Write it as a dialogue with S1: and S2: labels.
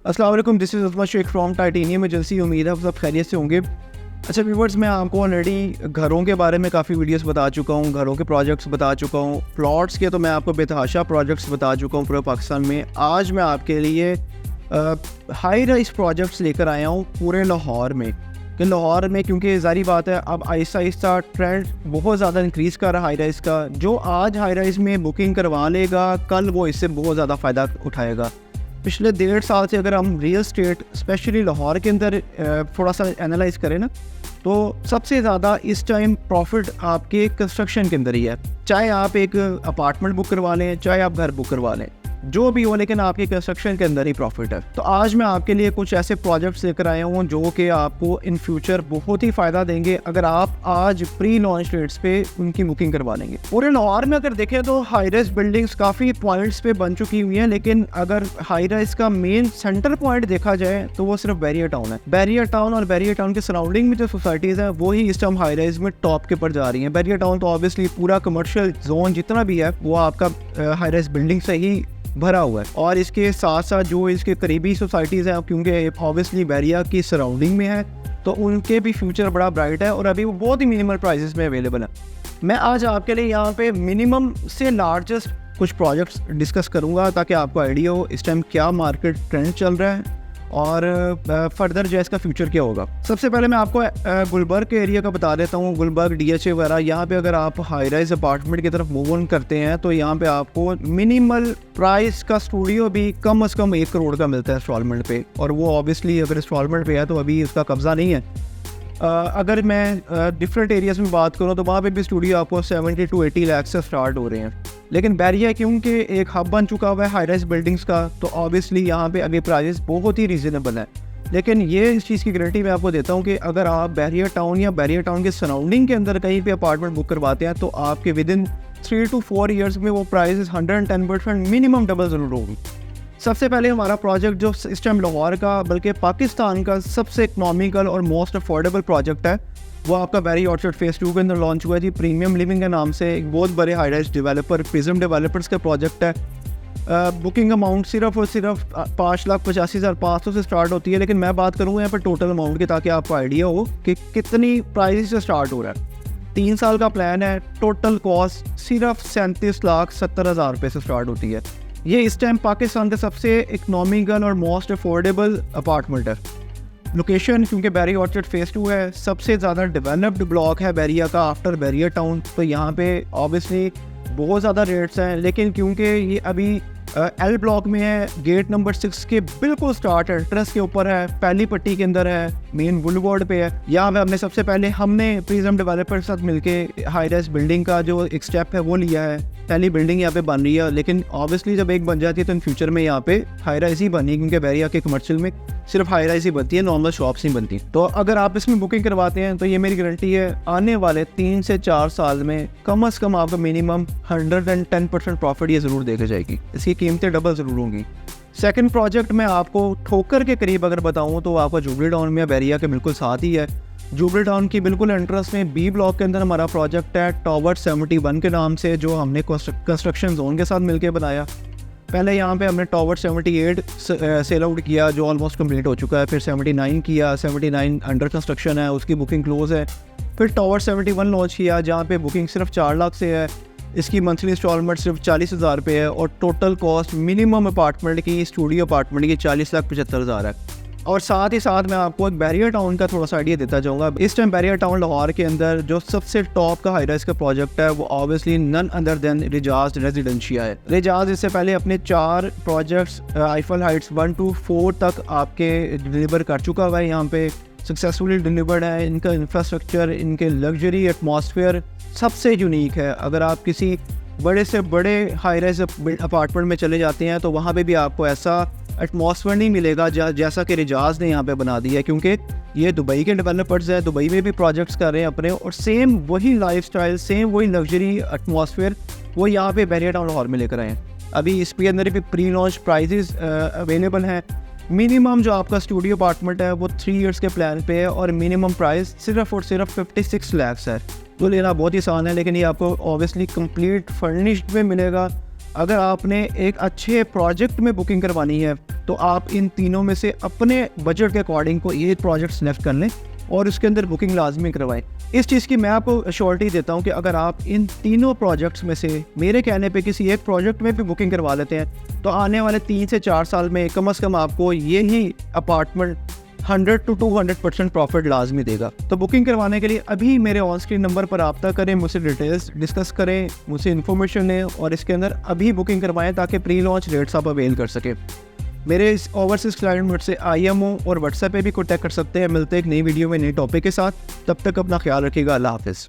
S1: अस्सलाम वालेकुम, this is Azmat Shaikh from Titanium Agency. उम्मीद है आप सब खैरियत से होंगे। अच्छा व्यूवर्स, मैं आपको ऑलरेडी घरों के बारे में काफ़ी वीडियोस बता चुका हूँ, घरों के प्रोजेक्ट्स बता चुका हूँ, प्लॉट्स के तो मैं आपको बेतहाशा प्रोजेक्ट्स बता चुका हूँ पूरे पाकिस्तान में। आज मैं आपके लिए हाई राइज प्रोजेक्ट्स लेकर आया हूँ पूरे लाहौर में। कि लाहौर में क्योंकि ज़ाहिर बात है अब आहिस्ता आहिस्ता ट्रेंड बहुत ज़्यादा इंक्रीज़ कर रहा है हाई राइज़ का। जो आज हाई राइज़ में बुकिंग करवा लेगा, कल वो इससे बहुत ज़्यादा फ़ायदा उठाएगा। पिछले 1.5 साल से अगर हम रियल स्टेट स्पेशली लाहौर के अंदर थोड़ा सा एनालाइज करें ना, तो सबसे ज़्यादा इस टाइम प्रॉफिट आपके कंस्ट्रक्शन के अंदर ही है। चाहे आप एक अपार्टमेंट बुक करवा लें, चाहे आप घर बुक करवा लें, जो भी हो, लेकिन आपके कंस्ट्रक्शन के अंदर ही प्रॉफिट है। तो आज मैं आपके लिए कुछ ऐसे प्रोजेक्ट्स लेकर आया हूँ जो कि आपको इन फ्यूचर बहुत ही फ़ायदा देंगे अगर आप आज प्री लॉन्च रेट्स पे उनकी बुकिंग करवा लेंगे। पूरे लाहौर में अगर देखें तो हाई राइज बिल्डिंग्स काफ़ी पॉइंट्स पे बन चुकी हुई हैं, लेकिन अगर हाई राइज का मेन सेंटर पॉइंट देखा जाए तो वो सिर्फ बैरियर टाउन है। बैरियर टाउन और बैरियर टाउन के सराउंडिंग में जो सोसाइटीज़ हैं वो ही इस टाइम हाई राइज में टॉप के ऊपर जा रही हैं। बैरियर टाउन तो ऑब्वियसली पूरा कमर्शियल जोन जितना भी है वो आपका हाई राइज बिल्डिंग से ही भरा हुआ है, और इसके साथ साथ जो इसके करीबी सोसाइटीज़ हैं, क्योंकि ऑब्वियसली बैरिया की सराउंडिंग में है, तो उनके भी फ्यूचर बड़ा ब्राइट है और अभी वो बहुत ही मिनिमल प्राइसेस में अवेलेबल है। मैं आज आपके लिए यहाँ पे मिनिमम से लार्जेस्ट कुछ प्रोजेक्ट्स डिस्कस करूँगा ताकि आपको आइडिया हो इस टाइम क्या मार्केट ट्रेंड चल रहा है और फर्दर जो है इसका फ्यूचर क्या होगा। सबसे पहले मैं आपको गुलबर्ग के एरिया का बता देता हूँ। गुलबर्ग, DHA वगैरह, यहाँ पे अगर आप हाई राइज अपार्टमेंट की तरफ मूव ऑन करते हैं तो यहाँ पे आपको मिनिमल प्राइस का स्टूडियो भी कम से कम 1 करोड़ का मिलता है इंस्टॉलमेंट पे, और वो ऑब्वियसली अगर इंस्टॉलमेंट पे है तो अभी इसका कब्जा नहीं है। अगर मैं डिफरेंट एरियाज़ में बात करूँ तो वहाँ पे भी स्टूडियो आपको 70 to 80 लाख से स्टार्ट हो रहे हैं। लेकिन बैरिया क्योंकि एक हब बन चुका हुआ है हाई राइज बिल्डिंग्स का, तो ऑब्वियसली यहाँ पे अभी प्राइस बहुत ही रीज़नेबल है। लेकिन ये इस चीज़ की गारंटी मैं आपको देता हूँ कि अगर आप बैरियर टाउन या बैरियर टाउन के सराउंडिंग के अंदर कहीं पे अपार्टमेंट बुक करवाते हैं तो आपके विद इन 3 to 4 ईयर्स में वो प्राइस 110% मिनिमम डबल ज़रूर होगी। सबसे पहले हमारा प्रोजेक्ट जो इस टाइम लाहौर का बल्कि पाकिस्तान का सबसे इकनॉमिकल और मोस्ट अफोर्डेबल प्रोजेक्ट है, वो आपका बैरी ऑर्चर्ड फेज़ 2 के अंदर लॉन्च हुआ है जी। प्रीमियम लिविंग के नाम से एक बहुत बड़े high rise developer prism developers का प्रोजेक्ट है। बुकिंग अमाउंट सिर्फ और सिर्फ 5,85,500 से स्टार्ट होती है, लेकिन मैं बात करूँगा यहाँ पर टोटल अमाउंट की ताकि आपको आइडिया हो कि कितनी प्राइस से स्टार्ट हो रहा है। 3 साल का प्लान है, टोटल कॉस्ट सिर्फ 37,70,000 रुपये से स्टार्ट होती है। ये इस टाइम पाकिस्तान का सबसे इकनॉमिकल और मोस्ट अफोर्डेबल अपार्टमेंट है। लोकेशन क्योंकि बैरी ऑर्चर्ड फेज़ 2 है, सबसे ज़्यादा डेवलप्ड ब्लॉक है बैरिया का आफ्टर बैरियर टाउन, तो यहाँ पे ऑब्वियसली बहुत ज़्यादा रेट्स हैं। लेकिन क्योंकि ये अभी L ब्लॉक में है, गेट नंबर 6 के बिल्कुल स्टार्ट एंट्रेंस के ऊपर है, पहली पट्टी के अंदर है, मेन बुलवर्ड पे है। यहाँ पे हमने सबसे पहले प्रिज्म डेवलपर के साथ मिलके हाई राइज बिल्डिंग का जो एक स्टेप है वो लिया है। पहली बिल्डिंग यहाँ पे बन रही है, लेकिन ऑब्वियसली जब एक बन जाती है तो इन फ्यूचर में यहाँ पे हाई राइज ही बनी, क्योंकि बैरिया के कमर्शियल में सिर्फ हाई राइज ही बनती है, नॉर्मल शॉप्स नहीं बनती। तो अगर आप इसमें बुकिंग करवाते हैं तो ये मेरी गारंटी है आने वाले 3 से 4 साल में कम से कम आपको मिनिमम 110% प्रॉफिट ये ज़रूर देके जाएगी। इसकी कीमतें डबल ज़रूर होंगी। सेकंड प्रोजेक्ट में आपको ठोकर के करीब अगर बताऊँ तो आपका जुबली टाउन में बैरिया के बिल्कुल साथ ही है। जुबली टाउन की बिल्कुल एंट्रेंस में B ब्लॉक के अंदर हमारा प्रोजेक्ट है टावर 71 के नाम से, जो हमने कंस्ट्रक्शन जोन के साथ मिलकर बनाया। पहले यहाँ पे हमने टावर 78 सेल आउट किया जो ऑलमोस्ट कंप्लीट हो चुका है, फिर 79 किया, 79 अंडर कंस्ट्रक्शन है, उसकी बुकिंग क्लोज है। फिर टावर 71 लॉन्च किया जहाँ पे बुकिंग सिर्फ 4 लाख से है, इसकी मंथली इंस्टॉलमेंट सिर्फ 40,000 रुपये है, और टोटल कॉस्ट मिनिमम अपार्टमेंट की, स्टूडियो अपार्टमेंट की 40,75,000 है। और साथ ही साथ मैं आपको एक बैरियर टाउन का थोड़ा सा आइडिया देता जाऊँगा। इस टाइम बैरियर टाउन लाहौर के अंदर जो सबसे टॉप का हाई राइज का प्रोजेक्ट है वो obviously none other than Rizaj Residentia है। रिजाज इससे पहले अपने 4 प्रोजेक्ट्स आईफल हाइट्स 1 to 4 तक आपके डिलीवर कर चुका हुआ है। यहाँ पे सक्सेसफुली डिलीवर्ड है। इनका इंफ्रास्ट्रक्चर, इनके लग्जरी एटमॉस्फेयर सबसे यूनिक है। अगर आप किसी बड़े से बड़े हाई राइज अपार्टमेंट में चले जाते हैं तो वहाँ पे भी आपको ऐसा एटमॉस्फेयर नहीं मिलेगा जैसा कि रिजाज ने यहाँ पे बना दिया है, क्योंकि ये दुबई के डेवलपर्स हैं, दुबई में भी प्रोजेक्ट्स कर रहे हैं अपने, और सेम वही लाइफस्टाइल, सेम वही लग्जरी एटमॉस्फेयर वो यहाँ पे बैरियर टाउन लाहौर में लेकर आए हैं। अभी इसके अंदर भी प्री लॉन्च प्राइजेस अवेलेबल हैं। मिनिमम जो आपका स्टूडियो अपार्टमेंट है वो 3 ईयर्स के प्लान पे है, और मिनिमम प्राइस सिर्फ और सिर्फ 56 लाख है। तो लेना बहुत ही आसान है, लेकिन ये आपको ऑब्वियसली कंप्लीट फर्निश्ड में मिलेगा। अगर आपने एक अच्छे प्रोजेक्ट में बुकिंग करवानी है तो आप इन तीनों में से अपने बजट के अकॉर्डिंग को ये प्रोजेक्ट सेलेक्ट कर लें और उसके अंदर बुकिंग लाजमी करवाएं। इस चीज़ की मैं आपको अश्योरिटी देता हूँ कि अगर आप इन तीनों प्रोजेक्ट्स में से मेरे कहने पे किसी एक प्रोजेक्ट में भी बुकिंग करवा लेते हैं तो आने वाले 3 से 4 साल में कम से कम आपको यही अपार्टमेंट 100 to 200% प्रॉफिट लाजमी देगा। तो बुकिंग करवाने के लिए अभी मेरे ऑन स्क्रीन नंबर पर रब्ता करें, मुझसे डिटेल्स डिस्कस करें, मुझसे इन्फॉर्मेशन लें और इसके अंदर अभी बुकिंग करवाएं ताकि प्री लॉन्च रेट्स आप अवेल कर सकें। मेरे इस ओवरसीज क्लाइंट मुझसे IMO और व्हाट्सएप पे भी कॉन्टैक्ट कर सकते हैं। मिलते हैं एक नई वीडियो में नई टॉपिक के साथ, तब तक अपना ख्याल रखिएगा। अल्लाह हाफिज़।